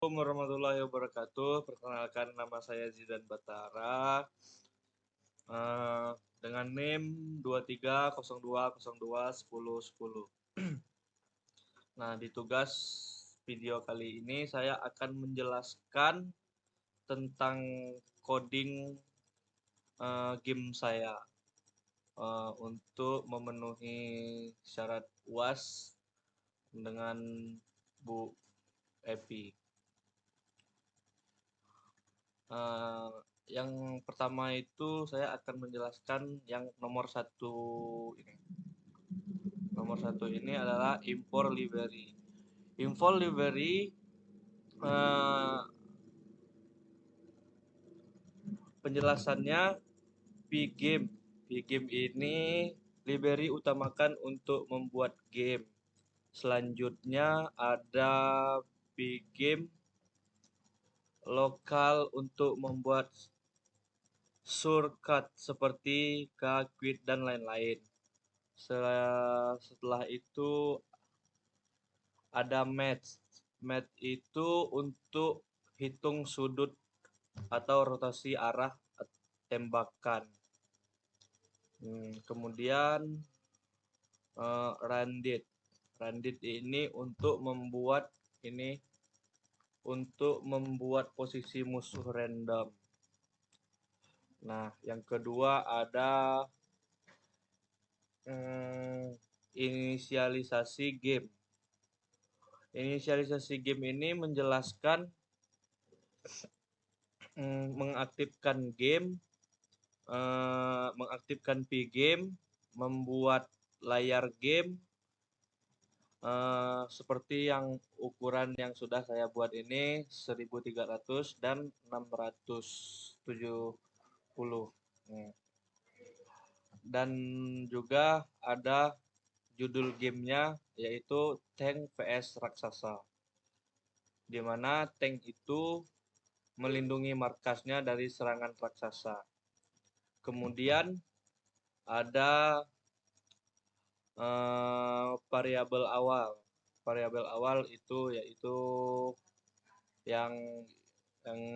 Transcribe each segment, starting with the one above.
Assalamualaikum warahmatullahi wabarakatuh. Perkenalkan, nama saya Zidan Batara. Eh, dengan NIM 2302021010. Nah, di tugas video kali ini saya akan menjelaskan tentang coding game saya untuk memenuhi syarat UAS dengan Bu Epi. Eh, yang pertama itu saya akan menjelaskan yang nomor satu ini. Nomor satu ini adalah import library. Import library penjelasannya pgame. Pgame ini library utamakan untuk membuat game. Selanjutnya ada pgame lokal untuk membuat shortcut seperti Quit dan lain-lain. Setelah itu ada match. Match itu untuk hitung sudut atau rotasi arah tembakan. Kemudian randit. Randit ini untuk membuat posisi musuh random. Nah, yang kedua ada inisialisasi game. Inisialisasi game ini menjelaskan mengaktifkan game, mengaktifkan pgame, membuat layar game, seperti yang ukuran yang sudah saya buat ini 1300 dan 670. Dan juga ada judul gamenya yaitu Tank vs Raksasa, di mana tank itu melindungi markasnya dari serangan raksasa. Kemudian ada variabel awal. Variabel awal itu yaitu yang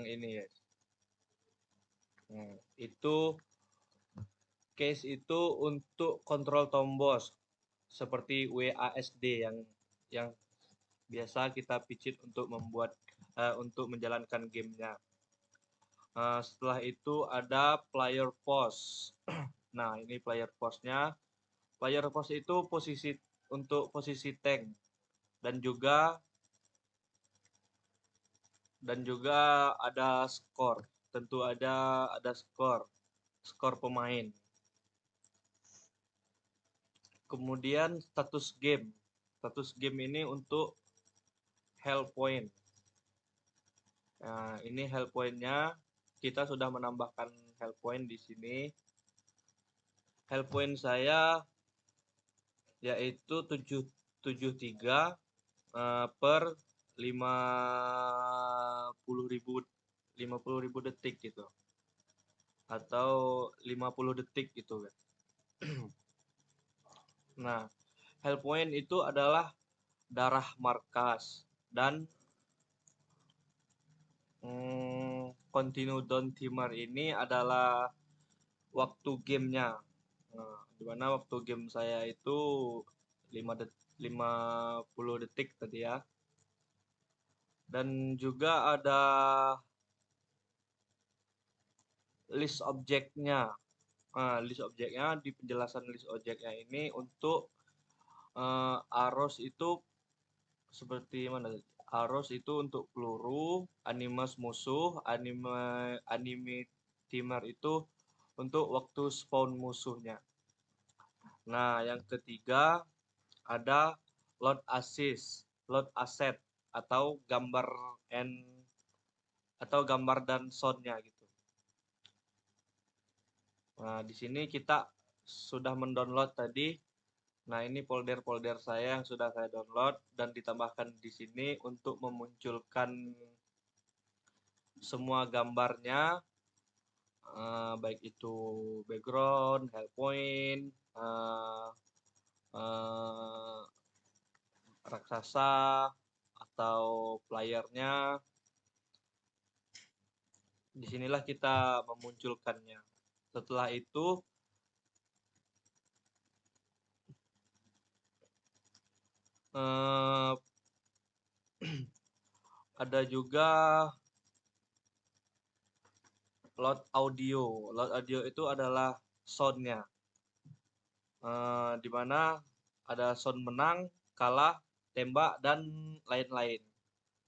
ini ya. Itu case itu untuk kontrol tombol seperti WASD yang biasa kita picit untuk untuk menjalankan gamenya. Setelah itu ada player pose. Nah, ini player pose-nya. Player pose itu posisi tank dan juga ada skor. Tentu ada skor pemain. Kemudian status game. Status game ini untuk health point. Nah, ini health point-nya kita sudah menambahkan health point di sini. Health point saya yaitu 73 per 50.000 detik gitu. Atau 50 detik gitu kan. Nah, health point itu adalah darah markas dan continue down timer ini adalah waktu gamenya. Nah, dimana waktu game saya itu 50 detik tadi ya. Dan juga ada list objeknya. List objeknya, di penjelasan list objeknya ini untuk arrows itu seperti mana? Arrows itu untuk peluru, animas musuh, anime timer itu untuk waktu spawn musuhnya. Nah, yang ketiga ada load asset atau gambar dan soundnya gitu. Nah, di sini kita sudah mendownload tadi. Nah, ini folder-folder saya yang sudah saya download dan ditambahkan di sini untuk memunculkan semua gambarnya, baik itu background, health point, raksasa atau playernya, Disinilah kita memunculkannya. Setelah itu eh, ada juga load audio. Load audio itu adalah soundnya, di mana ada sound menang, kalah, tembak, dan lain-lain.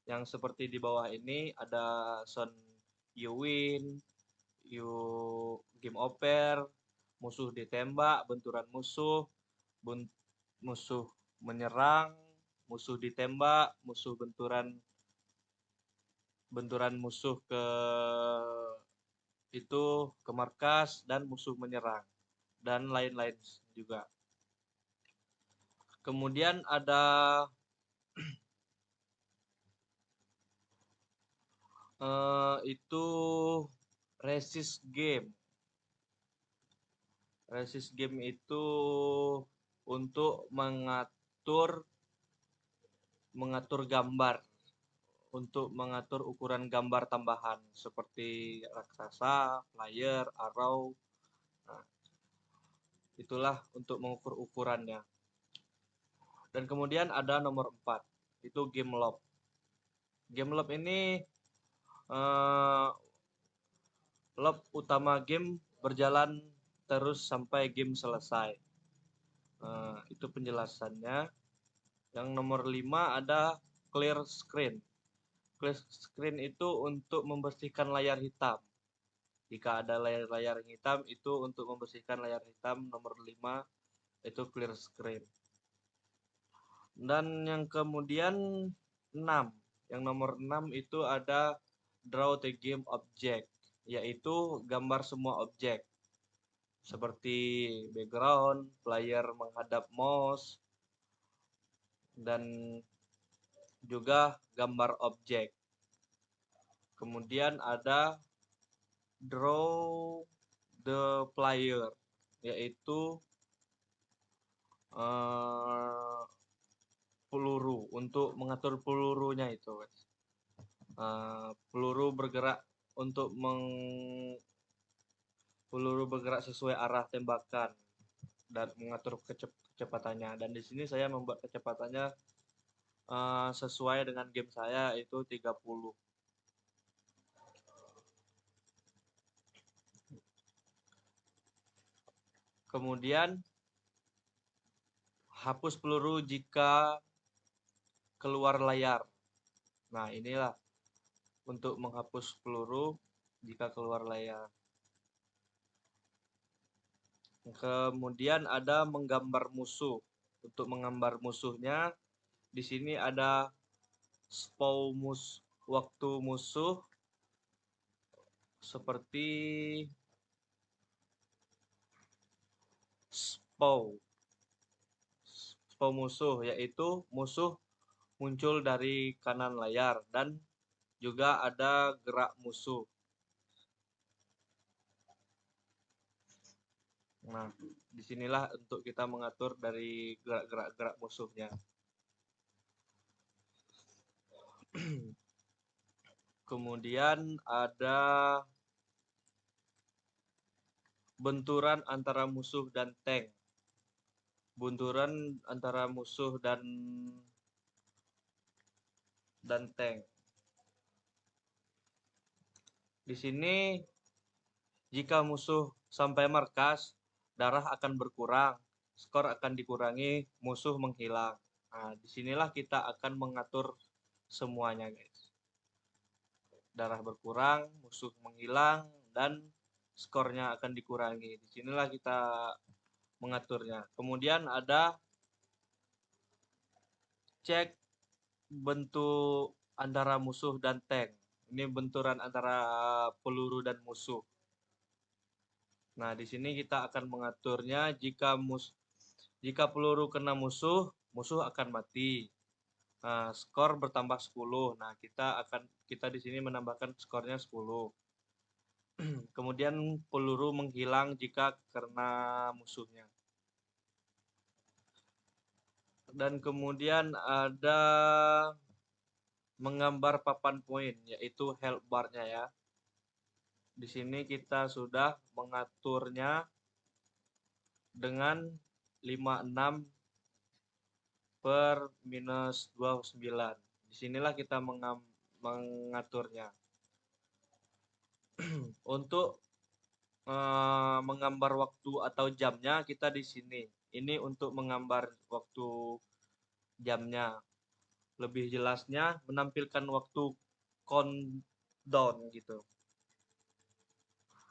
Yang seperti di bawah ini ada sound you win, you game over, musuh ditembak, benturan musuh, musuh menyerang, musuh ditembak, musuh benturan benturan musuh ke itu ke markas dan musuh menyerang dan lain-lain juga. Kemudian ada itu resist game. Resist game itu untuk mengatur gambar, untuk mengatur ukuran gambar tambahan seperti raksasa, player, arrow. Nah, itulah untuk mengukur ukurannya. Dan kemudian ada nomor 4, itu game loop. Game loop ini eh, loop utama game berjalan terus sampai game selesai. Itu penjelasannya. Yang nomor 5 ada clear screen. Clear screen itu untuk membersihkan layar hitam. Jika ada layar hitam itu untuk membersihkan layar hitam. Nomor 5 itu clear screen. Dan yang kemudian 6. Yang nomor 6 itu ada draw the game object, yaitu gambar semua objek. Seperti background, player menghadap mouse, dan juga gambar objek. Kemudian ada draw the player, yaitu eh, peluru, untuk mengatur pelurunya itu. Peluru bergerak untuk peluru bergerak sesuai arah tembakan dan mengatur kecepatannya. Dan di sini saya membuat kecepatannya sesuai dengan game saya, itu 30. Kemudian hapus peluru jika keluar layar. Nah, inilah untuk menghapus peluru jika keluar layar. Kemudian ada menggambar musuh. Untuk menggambar musuhnya, di sini ada waktu musuh seperti spawn musuh, yaitu musuh muncul dari kanan layar dan juga ada gerak musuh. Nah, disinilah untuk kita mengatur dari gerak-gerak musuhnya. Kemudian ada benturan antara musuh dan tank. Benturan antara musuh dan tank. Di sini jika musuh sampai markas, darah akan berkurang, skor akan dikurangi, musuh menghilang. Nah, disinilah kita akan mengatur semuanya, guys. Darah berkurang, musuh menghilang, dan skornya akan dikurangi. Disinilah kita mengaturnya. Kemudian ada cek bentuk antara musuh dan tank. Ini benturan antara peluru dan musuh. Nah, di sini kita akan mengaturnya jika peluru kena musuh, musuh akan mati. Nah, skor bertambah 10. Nah, kita di sini menambahkan skornya 10. Kemudian peluru menghilang jika kena musuhnya. Dan kemudian ada menggambar papan poin, yaitu health bar-nya ya. Di sini kita sudah mengaturnya dengan 56 per minus 29. Disinilah kita mengaturnya. Untuk menggambar waktu atau jamnya kita di sini. Ini untuk menggambar waktu jamnya. Lebih jelasnya menampilkan waktu countdown gitu.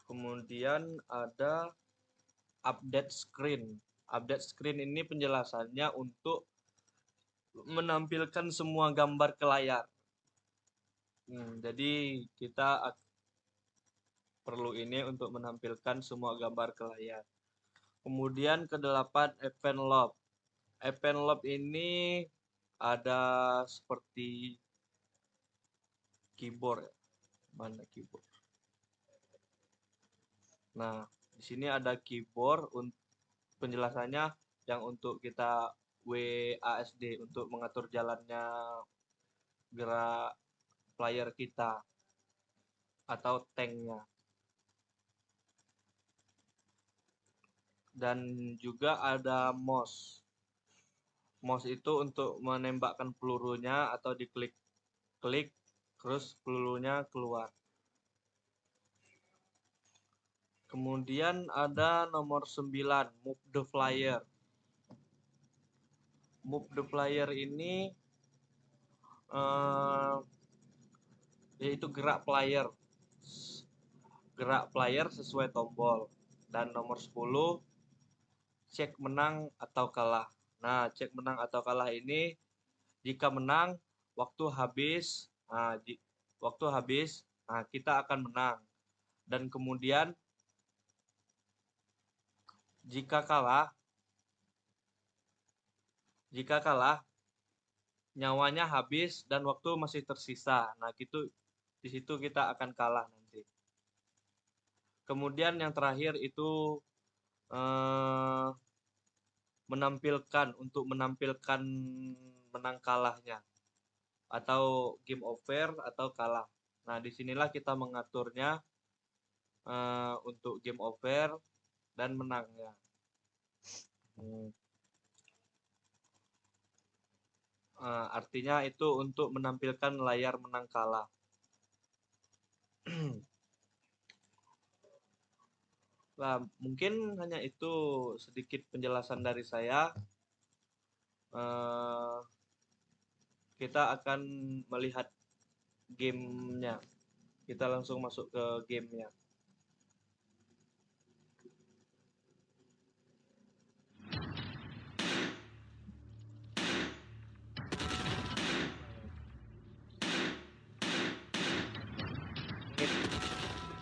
Kemudian ada update screen. Update screen ini penjelasannya untuk menampilkan semua gambar ke layar. Jadi kita perlu ini untuk menampilkan semua gambar ke layar. Kemudian ke-8 event loop. Event loop ini ada seperti keyboard. Mana keyboard? Nah, di sini ada keyboard penjelasannya yang untuk kita WASD untuk mengatur jalannya gerak player kita atau tanknya. Dan juga ada mouse. Mouse itu untuk menembakkan pelurunya atau diklik-klik terus pelurunya keluar. Kemudian ada nomor 9, move the flyer. Move the flyer ini yaitu gerak player. Gerak player sesuai tombol. Dan nomor 10, cek menang atau kalah. Nah, cek menang atau kalah ini jika menang waktu habis, kita akan menang. Dan kemudian jika kalah nyawanya habis dan waktu masih tersisa. Nah, gitu di situ kita akan kalah nanti. Kemudian yang terakhir itu menampilkan menang kalahnya atau game over atau kalah. Nah, disinilah kita mengaturnya untuk game over dan menangnya. Artinya itu untuk menampilkan layar menang kalah. Nah, mungkin hanya itu sedikit penjelasan dari saya. Kita akan melihat gamenya. Kita langsung masuk ke gamenya.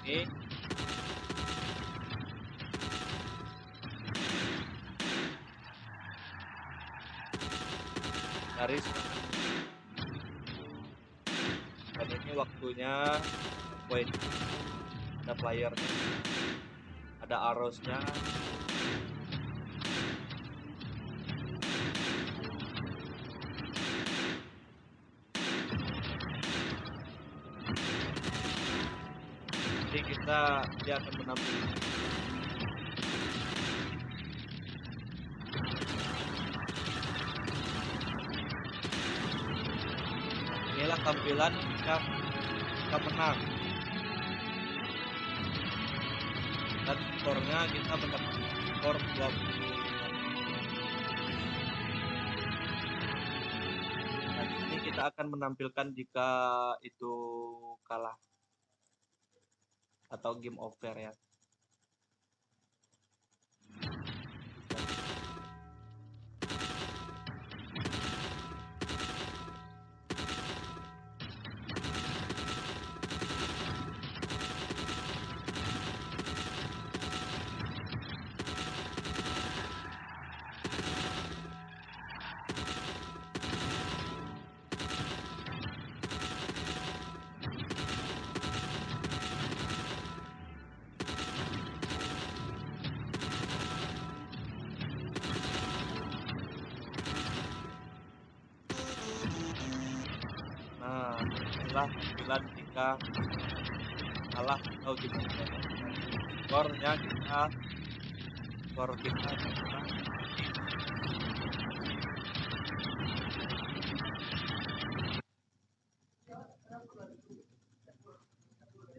Ini garis dan ini waktunya point, ada playernya, ada arrowsnya. Jadi dia akan menampilkan inilah tampilan jika menang dan skornya kita mendapatkan skor 20. Nah, ini kita akan menampilkan jika itu kalah atau game over ya. Nah, inilah tampilan jika kalah atau gimana ya. Skornya kita skor kita adalah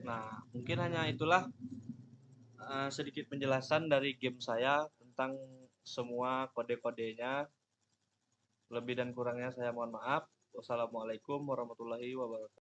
nah, mungkin hanya itulah sedikit penjelasan dari game saya tentang semua kode-kodenya. Lebih dan kurangnya saya mohon maaf. Wassalamualaikum warahmatullahi wabarakatuh.